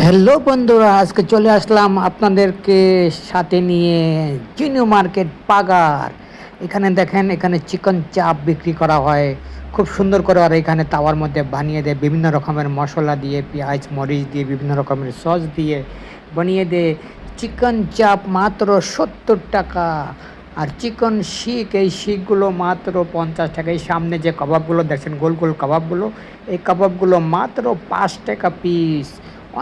Hello বন্ধুরা, আজকে চলে আসলাম আপনাদেরকে সাথে নিয়ে জিনিউ মার্কেট পাগার। এখানে দেখেন, এখানে চিকেন চাপ বিক্রি করা হয় খুব সুন্দর করে। আর এখানে তাওয়ার মধ্যে বানিয়ে দেয় বিভিন্ন রকমের মশলা দিয়ে, পেঁয়াজ মরিচ দিয়ে, বিভিন্ন রকমের সস দিয়ে বানিয়ে দেয় চিকেন চাপ মাত্র 70 টাকা। আর চিকেন শিক, এই শিকগুলো মাত্র 50 টাকা। এই সামনে যে কাবাবগুলো দেখছেন, গোল গোল কাবাবগুলো, এই কাবাবগুলো মাত্র 5 টাকা পিস।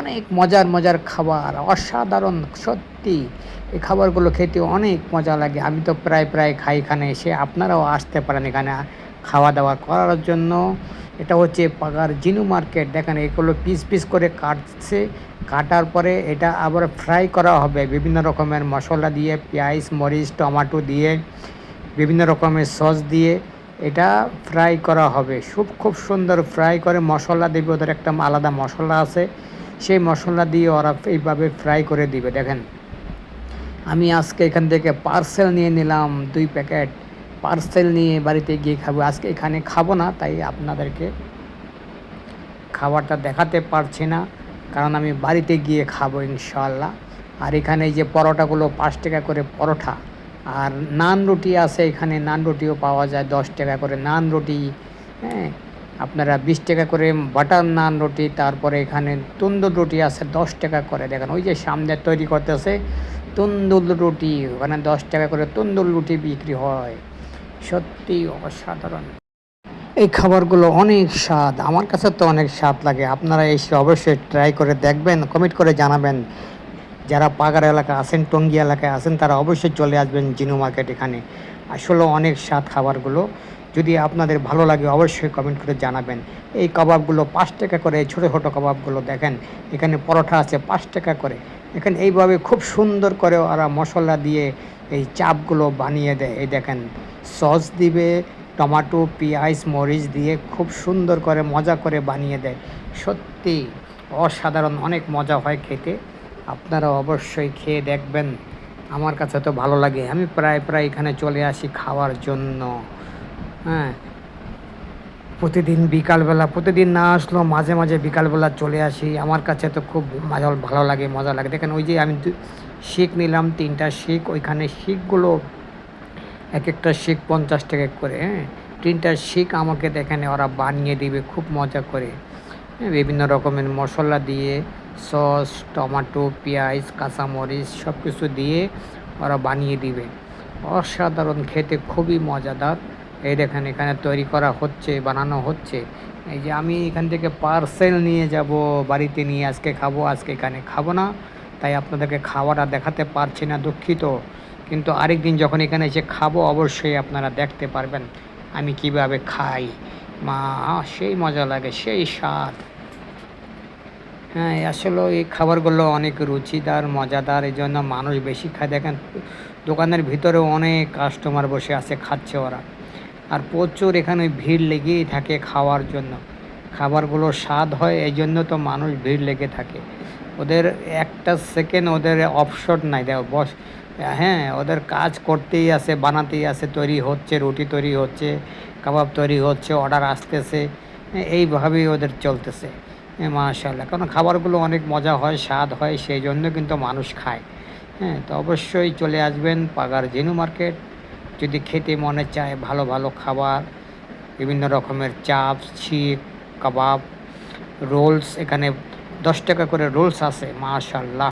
অনেক মজার মজার খাবার, অসাধারণ সত্যি। এই খাবারগুলো খেতে অনেক মজা লাগে। আমি তো প্রায় প্রায় খাই এখানে এসে। আপনারাও আসতে পারেন এখানে খাওয়া দাওয়া করার জন্য। এটা হচ্ছে পাগার জিনু মার্কেট। দেখেন, এগুলো পিস পিস করে কাটছে। কাটার পরে এটা আবার ফ্রাই করা হবে বিভিন্ন রকমের মশলা দিয়ে, পেঁয়াজ মরিচ টমেটো দিয়ে, বিভিন্ন রকমের সস দিয়ে এটা ফ্রাই করা হবে। খুব সুন্দর ফ্রাই করে মশলা দেবে, ওদের একটা আলাদা মশলা আছে, সেই মশলা দিয়ে ওরা এইভাবে ফ্রাই করে দিবে। দেখেন, আমি আজকে এখান থেকে পার্সেল নিয়ে নিলাম 2 প্যাকেট। পার্সেল নিয়ে বাড়িতে গিয়ে খাবো। আজকে এখানে খাবো না, তাই আপনাদেরকে খাবারটা দেখাতে পারছি না, কারণ আমি বাড়িতে গিয়ে খাবো ইনশাআল্লাহ। আর এখানে এই যে পরোটাগুলো 5 টাকা করে পরোটা। আর নান রুটি আছে এখানে, নান রুটিও পাওয়া যায় 10 টাকা করে নান রুটি। হ্যাঁ, আপনারা 20 টাকা করে বাটার নান রুটি। তারপরে এখানে তন্দুর রুটি আছে 10 টাকা করে। দেখেন, ওই যে সামনে তৈরি করতেছে তন্দুর রুটি, ওখানে 10 টাকা করে তন্দুর রুটি বিক্রি হয়। সত্যি অসাধারণ। এই খাবারগুলো অনেক স্বাদ, আমার কাছে তো অনেক স্বাদ লাগে। আপনারা এসে অবশ্যই ট্রাই করে দেখবেন, কমেন্ট করে জানাবেন। যারা পাগার এলাকা আছেন, টঙ্গী এলাকায় আছেন, তারা অবশ্যই চলে আসবেন জিনু মার্কেট। এখানে আসলে অনেক স্বাদ খাবারগুলো। যদি আপনাদের ভালো লাগে অবশ্যই কমেন্ট করে জানাবেন। এই কাবাবগুলো 5 টাকা করে, ছোটো ছোটো কাবাবগুলো দেখেন। এখানে পরোটা আছে 5 টাকা করে। এখানে এইভাবে খুব সুন্দর করে ওরা মশলা দিয়ে এই চাপগুলো বানিয়ে দেয়। এই দেখেন, সস দিবে, টমেটো পেঁয়াজ মরিচ দিয়ে খুব সুন্দর করে মজা করে বানিয়ে দেয়। সত্যি অসাধারণ, অনেক মজা হয় খেতে। আপনারা অবশ্যই খেয়ে দেখবেন। আমার কাছে তো ভালো লাগে, আমি প্রায় প্রায় এখানে চলে আসি খাওয়ার জন্য। হ্যাঁ, প্রতিদিন বিকালবেলা, প্রতিদিন না আসলেও মাঝে মাঝে বিকালবেলা চলে আসি। আমার কাছে তো খুব ভালো লাগে, মজা লাগে। দেখেন, ওই যে আমি শিক নিলাম 3টা শিক। ওইখানে শিকগুলো এক একটা শিক 50 টাকা করে। হ্যাঁ, 3টা শিক আমাকে দেখেন ওরা বানিয়ে দিবে খুব মজা করে। হ্যাঁ, বিভিন্ন রকমের মশলা দিয়ে, সস টমেটো পেঁয়াজ কাঁচামরিচ সব কিছু দিয়ে ওরা বানিয়ে দিবে। অসাধারণ খেতে, খুবই মজাদার। এই দেখেন, এখানে তৈরি করা হচ্ছে, বানানো হচ্ছে। এই যে আমি এখান থেকে পার্সেল নিয়ে যাব বাড়িতে, নিয়ে আজকে খাবো। আজকে এখানে খাবো না, তাই আপনাদেরকে খাওয়াটা দেখাতে পারছি না, দুঃখিত। কিন্তু আরেকদিন যখন এখানে এসে খাবো অবশ্যই আপনারা দেখতে পারবেন আমি কিভাবে খাই। মা, সেই মজা লাগে, সেই স্বাদ। হ্যাঁ, আসলে এই খাবারগুলো অনেক রুচিদার মজাদার, এই জন্য মানুষ বেশি খায়। দেখেন, দোকানের ভিতরেও অনেক কাস্টমার বসে আছে, খাচ্ছে ওরা। আর প্রচুর এখানে ভিড় লেগেই থাকে খাওয়ার জন্য। খাবারগুলো স্বাদ হয়, এই জন্য তো মানুষ ভিড় লেগে থাকে। ওদের একটা সেকেন্ড ওদের অবসর নাই, দেখো বস। হ্যাঁ, ওদের কাজ করতেই আছে, বানাতেই আছে, তৈরি হচ্ছে, রুটি তৈরি হচ্ছে, কাবাব তৈরি হচ্ছে, অর্ডার আসতেছে। এইভাবেই ওদের চলতেছে। মাশাআল্লাহ, কারণ খাবারগুলো অনেক মজা হয়, স্বাদ হয়, সেই জন্য কিন্তু মানুষ খায়। হ্যাঁ, তো অবশ্যই চলে আসবেন পাগার জিনু মার্কেট যদি খেতে মনে চায় ভালো ভালো খাবার। বিভিন্ন রকমের চাপ শিক কাবাব রোলস, এখানে 10 টাকা করে রোলস আছে। মাশাআল্লাহ।